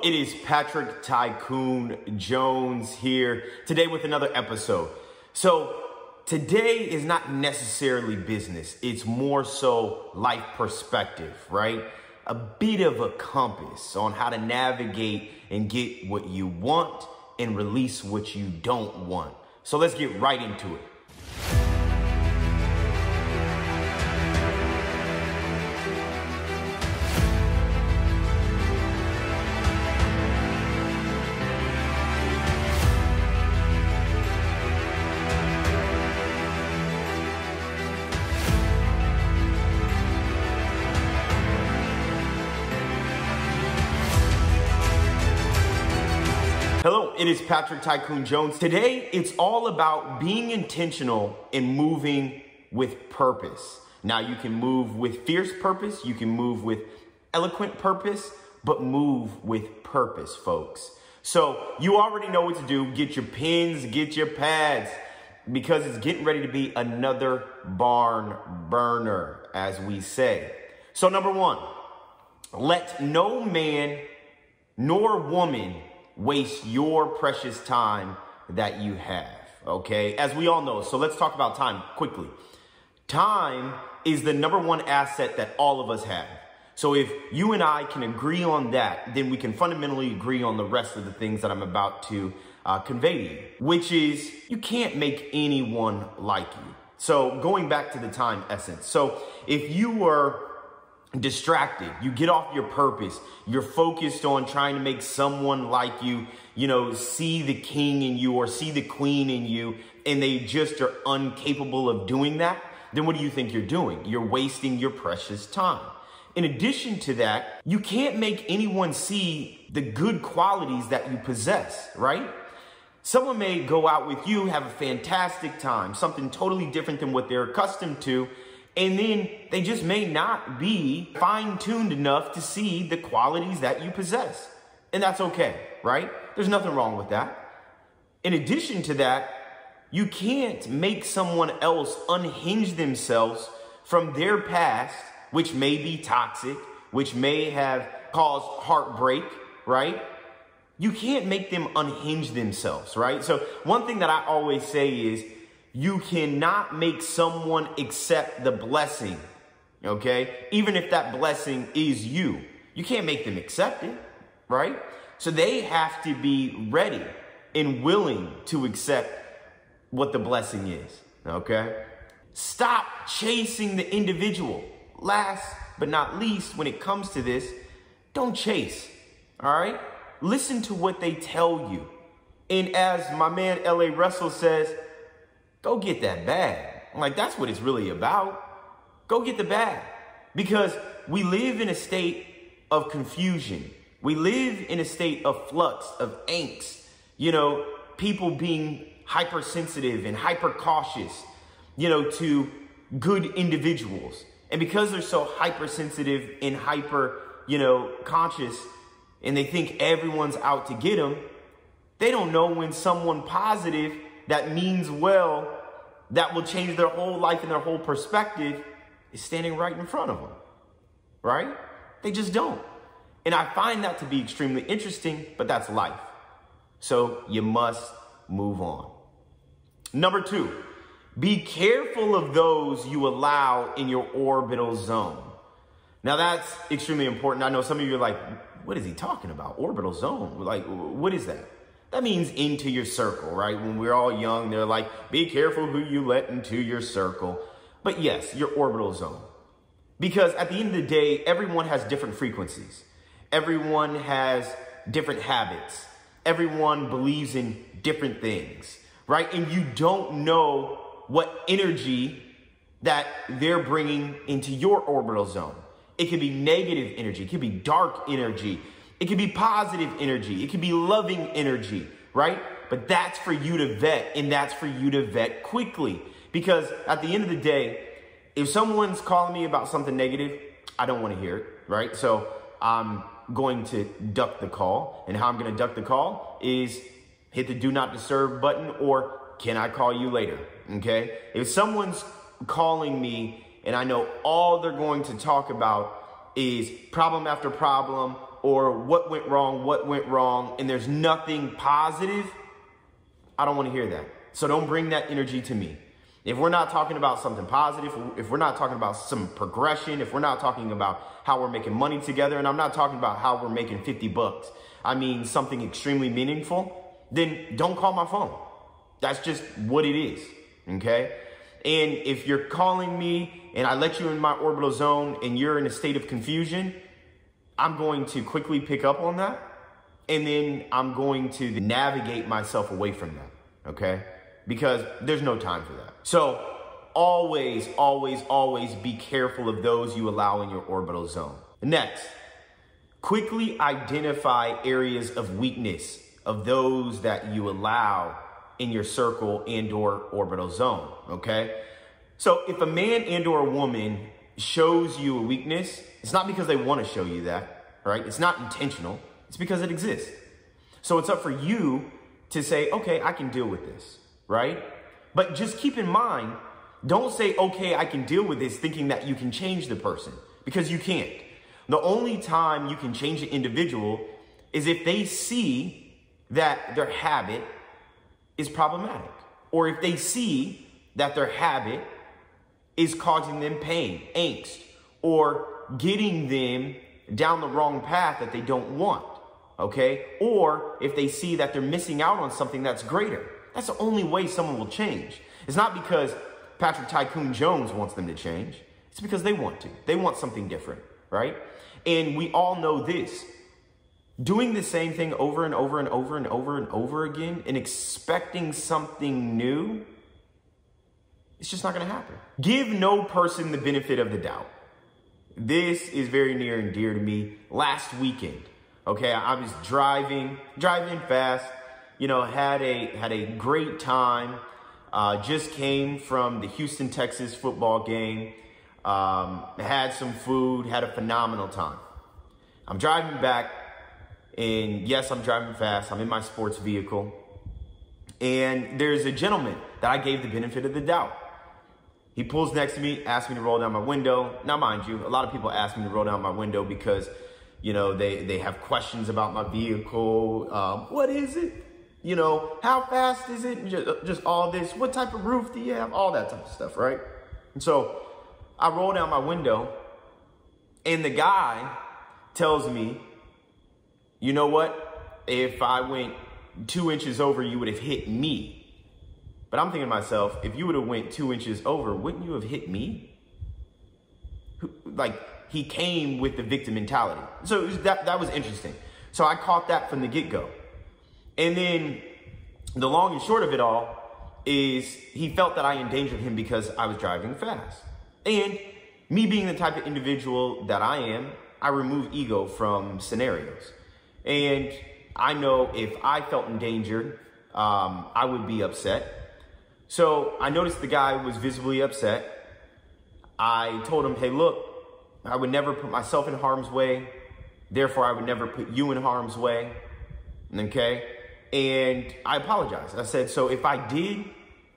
it is Patrick Tycoon Jones here today with another episode. So today is not necessarily business. It's more so life perspective, right? A bit of a compass on how to navigate and get what you want and release what you don't want. So let's get right into it. Hello, it is Patrick Tycoon Jones. Today, it's all about being intentional and moving with purpose. Now, you can move with fierce purpose, you can move with eloquent purpose, but move with purpose, folks. So you already know what to do. Get your pens, get your pads, because it's getting ready to be another barn burner, as we say. So number one, let no man nor woman waste your precious time that you have, okay? As we all know, so let's talk about time quickly. Time is the number one asset that all of us have. So if you and I can agree on that, then we can fundamentally agree on the rest of the things that I'm about to convey to you, which is you can't make anyone like you. So going back to the time essence. So if you were distracted, you get off your purpose, you're focused on trying to make someone like you, see the king in you or see the queen in you, and they just are incapable of doing that, then what do you think you're doing? You're wasting your precious time. In addition to that, you can't make anyone see the good qualities that you possess, right? Someone may go out with you, have a fantastic time, something totally different than what they're accustomed to, and then they just may not be fine-tuned enough to see the qualities that you possess. And that's okay, right? There's nothing wrong with that. In addition to that, you can't make someone else unhinge themselves from their past, which may be toxic, which may have caused heartbreak, right? You can't make them unhinge themselves, right? So one thing that I always say is, you cannot make someone accept the blessing, okay? Even if that blessing is you. You can't make them accept it, right? So they have to be ready and willing to accept what the blessing is, okay? Stop chasing the individual. Last but not least, when it comes to this, don't chase, all right? Listen to what they tell you. And as my man L.A. Russell says, go get that bag. Like, that's what it's really about. Go get the bag. Because we live in a state of confusion. We live in a state of flux, of angst. People being hypersensitive and hyper cautious, to good individuals. And because they're so hypersensitive and hyper, conscious, and they think everyone's out to get them, they don't know when someone positive that means well, that will change their whole life and their whole perspective is standing right in front of them, right? They just don't. And I find that to be extremely interesting, but that's life. So you must move on. Number two, be careful of those you allow in your orbital zone. Now that's extremely important. I know some of you are like, what is he talking about? Orbital zone? Like, what is that? That means into your circle, right? When we're all young, they're like, be careful who you let into your circle. But yes, your orbital zone. Because at the end of the day, everyone has different frequencies. Everyone has different habits. Everyone believes in different things, right? And you don't know what energy that they're bringing into your orbital zone. It could be negative energy. It could be dark energy. It could be positive energy. It could be loving energy, right? But that's for you to vet, and that's for you to vet quickly. Because at the end of the day, if someone's calling me about something negative, I don't want to hear it, right? So I'm going to duck the call. And how I'm going to duck the call is hit the do not disturb button, or can I call you later, okay? If someone's calling me and I know all they're going to talk about is problem after problem, or what went wrong, and there's nothing positive, I don't want to hear that. So don't bring that energy to me. If we're not talking about something positive, if we're not talking about some progression, if we're not talking about how we're making money together, and I'm not talking about how we're making 50 bucks, I mean something extremely meaningful, then don't call my phone. That's just what it is, okay? And if you're calling me and I let you in my orbital zone and you're in a state of confusion, I'm going to quickly pick up on that. And then I'm going to navigate myself away from that, okay? Because there's no time for that. So always, always, always be careful of those you allow in your orbital zone. Next, quickly identify areas of weakness of those that you allow in your circle and/or orbital zone, okay? So if a man and/or a woman shows you a weakness, it's not because they want to show you that, right? It's not intentional. It's because it exists. So it's up for you to say, okay, I can deal with this, right? But just keep in mind, don't say, okay, I can deal with this, thinking that you can change the person, because you can't. The only time you can change an individual is if they see that their habit is problematic, or if they see that their habit is causing them pain, angst, or getting them down the wrong path that they don't want, okay? Or if they see that they're missing out on something that's greater. That's the only way someone will change. It's not because Patrick Tycoon Jones wants them to change. It's because they want to. They want something different, right? And we all know this. Doing the same thing over and over and over and over and over again and expecting something new, it's just not going to happen. Give no person the benefit of the doubt. This is very near and dear to me. Last weekend, okay, I was driving fast, you know, had a great time. Just came from the Houston, Texas football game. Had some food, had a phenomenal time. I'm driving back, and yes, I'm driving fast. I'm in my sports vehicle. And there's a gentleman that I gave the benefit of the doubt. He pulls next to me, asks me to roll down my window. Now, mind you, a lot of people ask me to roll down my window because, you know, they have questions about my vehicle. What is it? You know, how fast is it? Just all this. What type of roof do you have? All that type of stuff, right? And so I roll down my window, and the guy tells me, you know what? If I went 2 inches over, you would have hit me. But I'm thinking to myself, if you would have went 2 inches over, wouldn't you have hit me? Like, he came with the victim mentality. So that was interesting. So I caught that from the get-go. And then the long and short of it all is he felt that I endangered him because I was driving fast. And me being the type of individual that I am, I remove ego from scenarios. And I know if I felt endangered, I would be upset. So I noticed the guy was visibly upset. I told him, hey, look, I would never put myself in harm's way. Therefore, I would never put you in harm's way. Okay? And I apologized. I said, so if I did,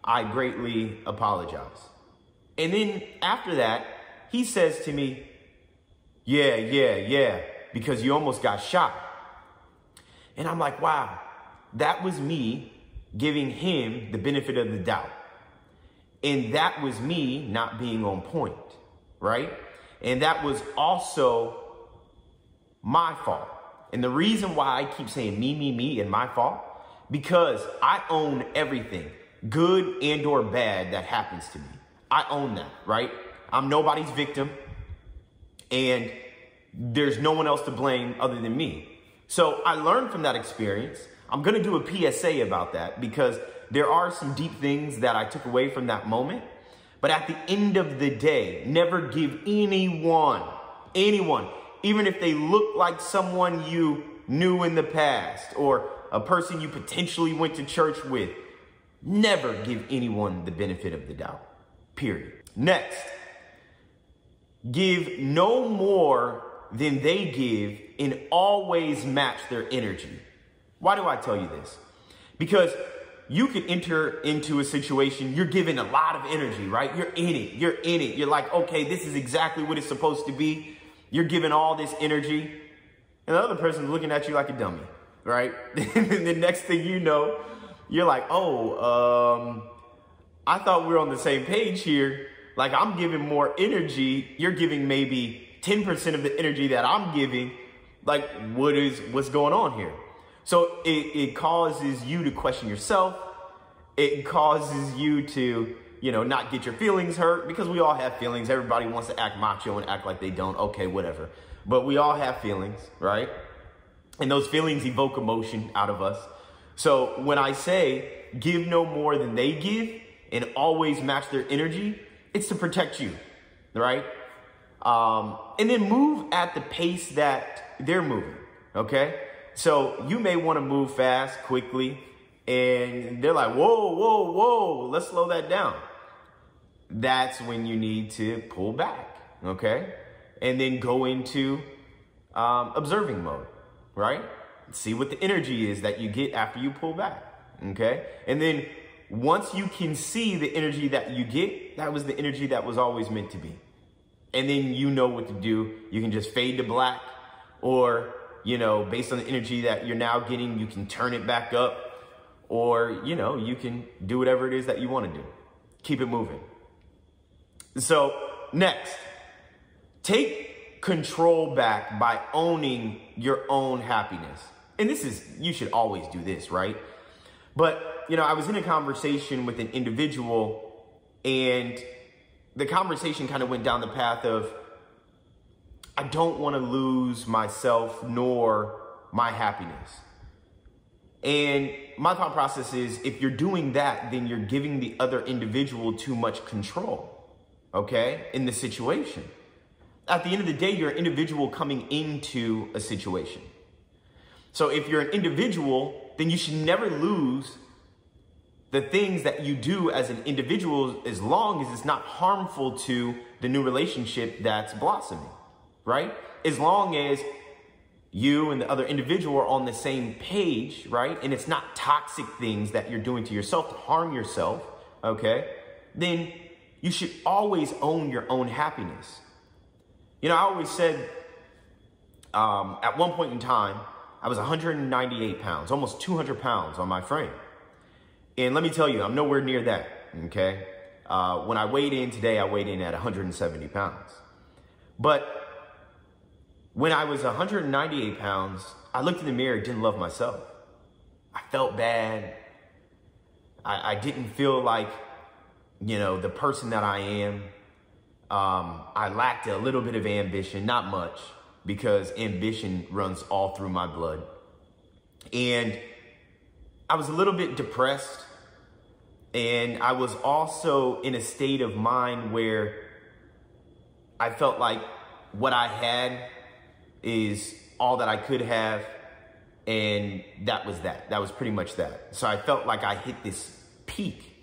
I greatly apologize. And then after that, he says to me, yeah, because you almost got shot. And I'm like, wow, that was me giving him the benefit of the doubt. And that was me not being on point, right? And that was also my fault. And the reason why I keep saying me, and my fault, because I own everything, good and or bad, that happens to me. I own that, right? I'm nobody's victim, and there's no one else to blame other than me. So I learned from that experience. I'm going to do a PSA about that because there are some deep things that I took away from that moment. But at the end of the day, never give anyone, even if they look like someone you knew in the past or a person you potentially went to church with, never give anyone the benefit of the doubt, period. Next, give no more than they give and always match their energy. Why do I tell you this? Because you could enter into a situation, you're giving a lot of energy, right? You're in it. You're like, okay, this is exactly what it's supposed to be. You're giving all this energy. And the other person's looking at you like a dummy, right? And the next thing you know, you're like, oh, I thought we were on the same page here. Like, I'm giving more energy. You're giving maybe 10% of the energy that I'm giving. Like, what's going on here? So it causes you to question yourself. It causes you to, not get your feelings hurt, because we all have feelings. Everybody wants to act macho and act like they don't. Okay, whatever. But we all have feelings, right? And those feelings evoke emotion out of us. So when I say give no more than they give and always match their energy, it's to protect you, right? And then move at the pace that they're moving, okay? So you may want to move fast, quickly, and they're like, whoa, let's slow that down. That's when you need to pull back, okay? And then go into observing mode, right? See what the energy is that you get after you pull back, okay? And then once you can see the energy that you get, that was the energy that was always meant to be. And then you know what to do. You can just fade to black, or, based on the energy that you're now getting, you can turn it back up, or, you can do whatever it is that you want to do. Keep it moving. So next, take control back by owning your own happiness. And you should always do this, right? But, I was in a conversation with an individual, and the conversation kind of went down the path of, I don't want to lose myself nor my happiness. And my thought process is, if you're doing that, then you're giving the other individual too much control, okay, in the situation. At the end of the day, you're an individual coming into a situation. So if you're an individual, then you should never lose the things that you do as an individual, as long as it's not harmful to the new relationship that's blossoming, right? As long as you and the other individual are on the same page, right? And it's not toxic things that you're doing to yourself to harm yourself, okay? Then you should always own your own happiness. I always said, at one point in time, I was 198 pounds, almost 200 pounds on my frame. And let me tell you, I'm nowhere near that, okay? When I weighed in today, I weighed in at 170 pounds. But when I was 198 pounds, I looked in the mirror, didn't love myself. I felt bad. I didn't feel like, the person that I am. I lacked a little bit of ambition, not much, because ambition runs all through my blood. And I was a little bit depressed, and I was also in a state of mind where I felt like what I had is all that I could have, and that was that. That was pretty much that. So I felt like I hit this peak.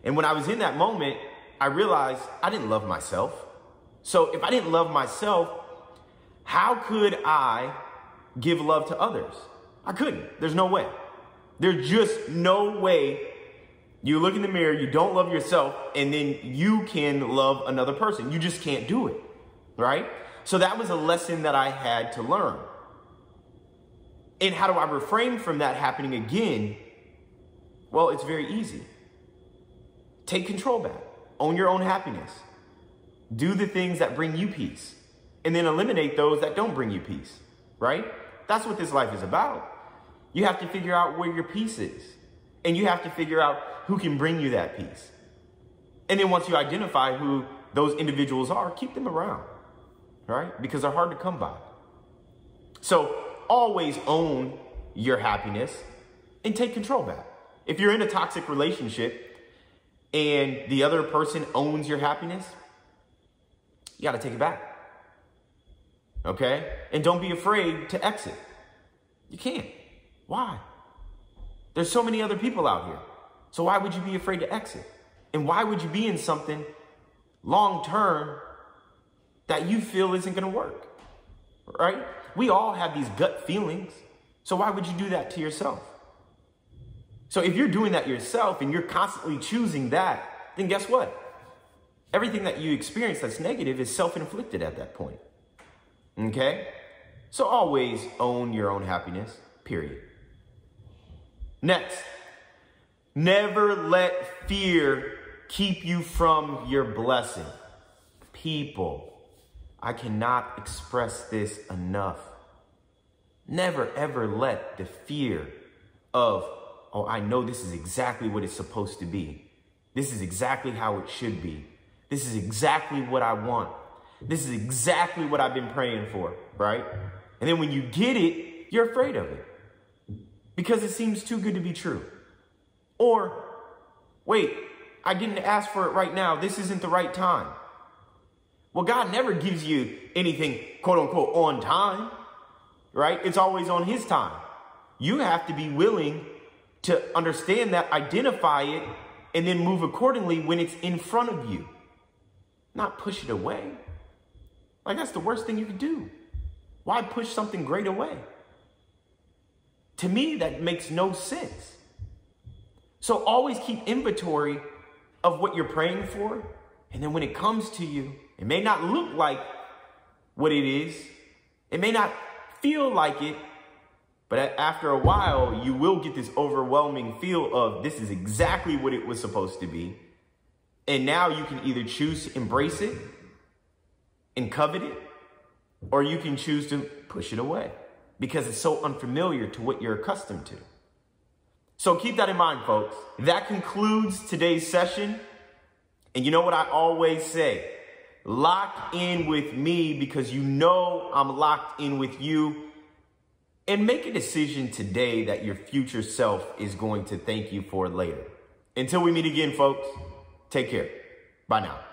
And when I was in that moment, I realized I didn't love myself. So if I didn't love myself, how could I give love to others? I couldn't. There's no way. There's just no way you look in the mirror, you don't love yourself, and then you can love another person. You just can't do it, right? So that was a lesson that I had to learn. And how do I refrain from that happening again? Well, it's very easy. Take control back. Own your own happiness. Do the things that bring you peace. And then eliminate those that don't bring you peace, right? That's what this life is about. You have to figure out where your peace is. And you have to figure out who can bring you that peace. And then once you identify who those individuals are, keep them around, right? Because they're hard to come by. So always own your happiness and take control back. If you're in a toxic relationship and the other person owns your happiness, you got to take it back. Okay? And don't be afraid to exit. You can't. Why? There's so many other people out here. So why would you be afraid to exit? And why would you be in something long term that you feel isn't going to work? Right? We all have these gut feelings. So why would you do that to yourself? So if you're doing that yourself and you're constantly choosing that, then guess what? Everything that you experience that's negative is self-inflicted at that point. Okay? So always own your own happiness, period. Next, never let fear keep you from your blessing. People, I cannot express this enough. Never, ever let the fear of, oh, I know this is exactly what it's supposed to be. This is exactly how it should be. This is exactly what I want. This is exactly what I've been praying for, right? And then when you get it, you're afraid of it because it seems too good to be true. Or, wait, I didn't ask for it right now. This isn't the right time. Well, God never gives you anything, quote unquote, on time, right? It's always on his time. You have to be willing to understand that, identify it, and then move accordingly when it's in front of you. Not push it away. Like, that's the worst thing you can do. Why push something great away? To me, that makes no sense. So always keep inventory of what you're praying for. And then when it comes to you, it may not look like what it is. It may not feel like it. But after a while, you will get this overwhelming feel of this is exactly what it was supposed to be. And now you can either choose to embrace it and covet it, or you can choose to push it away because it's so unfamiliar to what you're accustomed to. So keep that in mind, folks. That concludes today's session. And you know what I always say? Lock in with me because you know I'm locked in with you. And make a decision today that your future self is going to thank you for later. Until we meet again, folks, take care. Bye now.